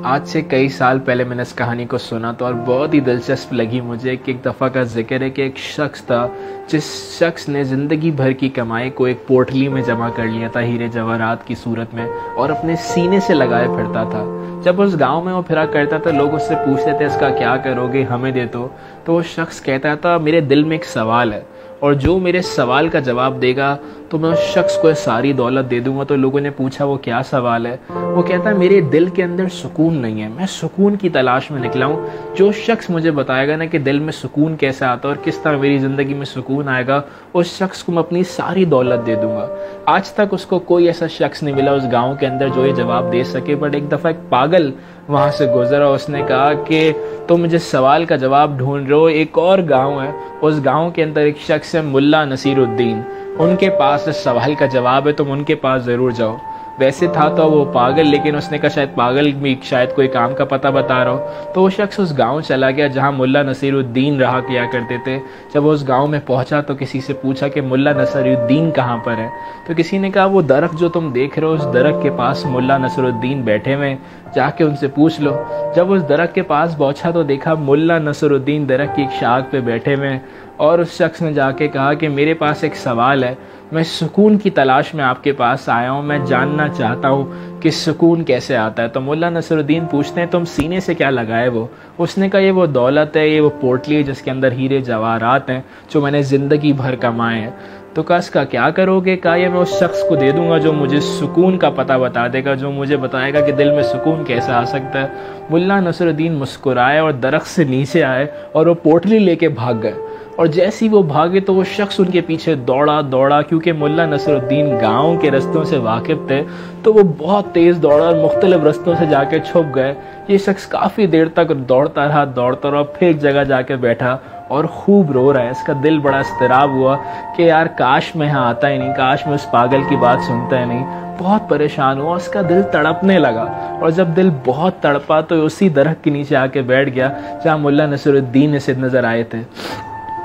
आज से कई साल पहले मैंने इस कहानी को सुना तो और बहुत ही दिलचस्प लगी मुझे कि एक दफ़ा का जिक्र है कि एक शख्स था जिस शख्स ने ज़िंदगी भर की कमाई को एक पोटली में जमा कर लिया था हीरे जवाहरात की सूरत में और अपने सीने से लगाए फिरता था। जब उस गांव में वो फिरा करता था लोग उससे पूछते थे इसका क्या करोगे, हमें दे दो। तो वो शख्स कहता था मेरे दिल में एक सवाल है और जो मेरे सवाल का जवाब देगा तो मैं उस शख्स को सारी दौलत दे दूंगा। तो लोगों ने पूछा वो क्या सवाल है? वो कहता है मेरे दिल के अंदर सुकून नहीं है, मैं सुकून की तलाश में निकला हूँ। जो शख्स मुझे बताएगा ना कि दिल में सुकून कैसे आता है और किस तरह मेरी ज़िंदगी में सुकून आएगा, उस शख्स को मैं अपनी सारी दौलत दे दूंगा। आज तक उसको कोई ऐसा शख्स नहीं मिला उस गाँव के अंदर जो ये जवाब दे सके। बट एक दफ़ा एक पागल वहाँ से गुजरा, उसने कहा कि तुम जिस सवाल का जवाब ढूंढ रहे हो एक और गांव है, उस गांव के अंदर एक शख्स है मुल्ला नसीरुद्दीन, उनके पास इस सवाल का जवाब है, तुम उनके पास ज़रूर जाओ। वैसे था तो वो पागल, लेकिन उसने कहा शायद पागल भी शायद कोई काम का पता बता रहा हो। तो वो शख्स उस गांव चला गया जहां मुल्ला नसीरुद्दीन रहा किया करते थे। जब वो उस गांव में पहुंचा तो किसी से पूछा कि मुल्ला नसीरुद्दीन कहाँ पर है। तो किसी ने कहा वो दरख्त जो तुम देख रहे हो उस दरख्त के पास मुल्ला नसीरुद्दीन बैठे हुए, जाके उनसे पूछ लो। जब उस दरख्त के पास पहुंचा तो देखा मुल्ला नसीरुद्दीन दरख्त की एक शाख पे बैठे हुए और उस शख्स ने जाके कहा कि मेरे पास एक सवाल है, मैं सुकून की तलाश में आपके पास आया हूँ, मैं जानना चाहता हूँ कि सुकून कैसे आता है। तो मुल्ला नसीरुद्दीन पूछते हैं तुम सीने से क्या लगाए वो? उसने कहा ये वो दौलत है, ये वो पोटली है जिसके अंदर हीरे जवाहरात हैं जो मैंने ज़िंदगी भर कमाए हैं। तो कहा इसका क्या करोगे? कहा ये मैं उस शख्स को दे दूंगा जो मुझे सुकून का पता बता देगा, जो मुझे बताएगा कि दिल में सुकून कैसे आ सकता है। मुल्ला नसीरुद्दीन मुस्कुराए और दरख्त से नीचे आए और वो पोटली लेके भाग गए। और जैसे ही वो भागे तो वो शख्स उनके पीछे दौड़ा, क्योंकि मुल्ला नसीरुद्दीन गांव के रास्तों से वाकिफ थे तो वो बहुत तेज़ दौड़ा और मुख्तलिफ रास्तों से जाके छुप गए। ये शख्स काफ़ी देर तक दौड़ता रहा, फिर एक जगह जाके बैठा और खूब रो रहा है। इसका दिल बड़ा इस्तराब हुआ कि यार काश मैं यहाँ आता ही नहीं, काश मैं उस पागल की बात सुनता ही नहीं। बहुत परेशान हुआ, उसका दिल तड़पने लगा और जब दिल बहुत तड़पा तो उसी दरख्त के नीचे आके बैठ गया जहाँ मुल्ला नसीरुद्दीन से नज़र आए थे।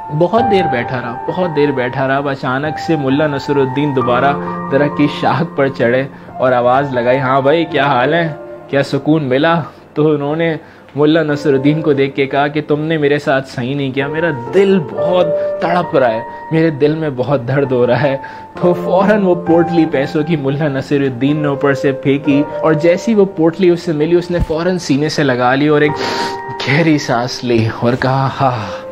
बहुत देर बैठा रहा। अचानक से मुल्ला नसीरुद्दीन दोबारा दरख्त की शाख पर चढ़े और आवाज़ लगाई, हाँ भाई क्या हाल है, क्या सुकून मिला? तो उन्होंने मुल्ला नसीरुद्दीन को देख के कहा कि तुमने मेरे साथ सही नहीं किया, मेरा दिल बहुत तड़प रहा है, मेरे दिल में बहुत दर्द हो रहा है। तो फौरन वो पोटली पैसों की मुल्ला नसीरुद्दीन ने ऊपर से फेंकी और जैसी वो पोटली उससे मिली उसने फौरन सीने से लगा ली और एक गहरी सांस ली और कहा हाँ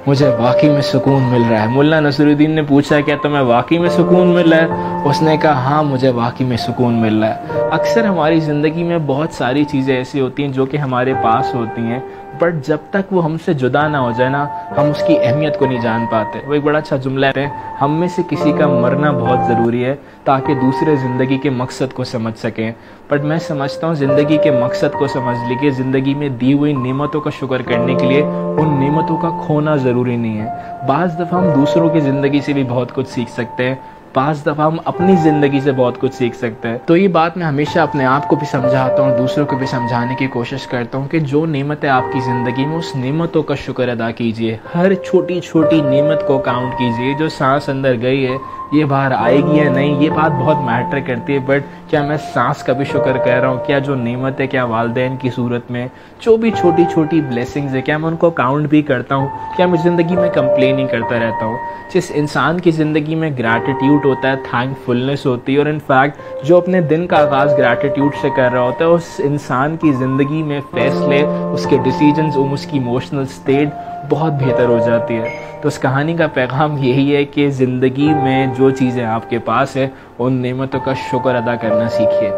मुझे वाकई में सुकून मिल रहा है। मुल्ला नसीरुद्दीन ने पूछा क्या तुम्हें वाकई में सुकून मिल रहा है? उसने कहा हाँ मुझे वाकई में सुकून मिल रहा है। अक्सर हमारी ज़िंदगी में बहुत सारी चीज़ें ऐसी होती हैं जो कि हमारे पास होती हैं, बट जब तक वो हमसे जुदा ना हो जाए ना हम उसकी अहमियत को नहीं जान पाते। वो एक बड़ा अच्छा जुमला है, हम में से किसी का मरना बहुत ज़रूरी है ताकि दूसरे ज़िंदगी के मकसद को समझ सकें। बट मैं समझता हूँ ज़िंदगी के मकसद को समझ लीजिए, ज़िंदगी में दी हुई नेमतों का शुक्र करने के लिए उन नेमतों का खोना ज़रूरी नहीं है। बाज़ दफ़ा हम दूसरों की ज़िंदगी से भी बहुत कुछ सीख सकते हैं, पाँच दफ़ा हम अपनी ज़िंदगी से बहुत कुछ सीख सकते हैं। तो ये बात मैं हमेशा अपने आप को भी समझाता हूँ, दूसरों को भी समझाने की कोशिश करता हूँ कि जो नेमत है आपकी ज़िंदगी में उस नेमतों का शुक्र अदा कीजिए। हर छोटी छोटी नेमत को काउंट कीजिए। जो सांस अंदर गई है ये बाहर आएगी या नहीं ये बात बहुत मैटर करती है, बट क्या मैं सांस का भी शुक्र कर रहा हूँ? क्या जो नेमत है, क्या वालिदैन की सूरत में जो भी छोटी छोटी ब्लेसिंग्स है क्या मैं उनको काउंट भी करता हूँ? क्या मैं ज़िंदगी में कंप्लेन ही करता रहता हूँ? जिस इंसान की ज़िंदगी में ग्रैटिट्यूड होता है, थैंकफुलनेस होती है और इनफैक्ट जो अपने दिन का आगाज़ ग्रैटिट्यूड से कर रहा होता है, उस इंसान की ज़िंदगी में फ़ैसले, उसके डिसीजंस, उसकी इमोशनल स्टेट बहुत बेहतर हो जाती है। तो इस कहानी का पैगाम यही है कि ज़िंदगी में जो चीज़ें आपके पास है उन नेमतों का शुक्र अदा करना सीखिए।